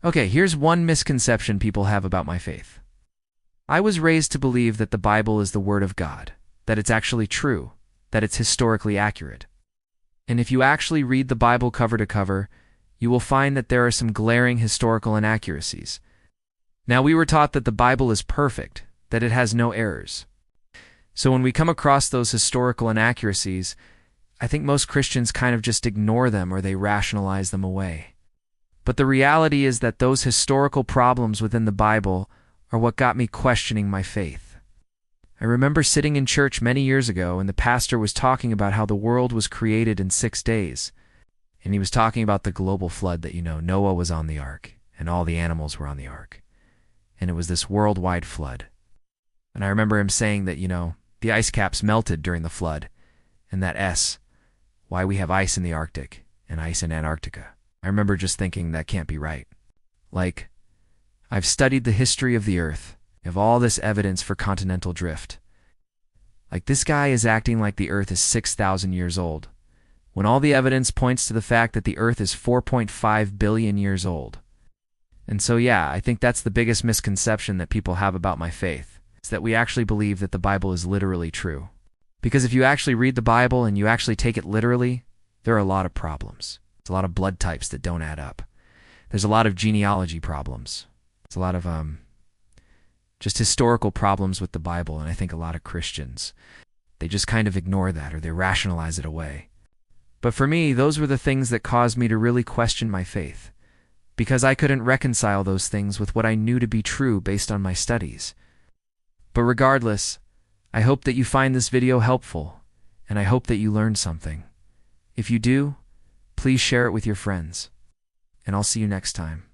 Okay, here's one misconception people have about my faith. I was raised to believe that the Bible is the Word of God, that it's actually true, that it's historically accurate. And if you actually read the Bible cover to cover, you will find that there are some glaring historical inaccuracies. Now, we were taught that the Bible is perfect, that it has no errors. So when we come across those historical inaccuracies, I think most Christians kind of just ignore them or they rationalize them away. But the reality is that those historical problems within the Bible are what got me questioning my faith. I remember sitting in church many years ago and the pastor was talking about how the world was created in 6 days. And he was talking about the global flood that, Noah was on the ark and all the animals were on the ark. And it was this worldwide flood. And I remember him saying that, the ice caps melted during the flood. And that why we have ice in the Arctic and ice in Antarctica. I remember just thinking that can't be right. Like, I've studied the history of the Earth, of all this evidence for continental drift. Like, this guy is acting like the Earth is 6,000 years old, when all the evidence points to the fact that the Earth is 4.5 billion years old. And so yeah, I think that's the biggest misconception that people have about my faith, is that we actually believe that the Bible is literally true. Because if you actually read the Bible and you actually take it literally, there are a lot of problems. There's a lot of blood types that don't add up. There's a lot of genealogy problems. There's a lot of just historical problems with the Bible, and I think a lot of Christians, they just kind of ignore that or they rationalize it away. But for me, those were the things that caused me to really question my faith, because I couldn't reconcile those things with what I knew to be true based on my studies. But regardless, I hope that you find this video helpful, and I hope that you learned something. If you do, please share it with your friends, and I'll see you next time.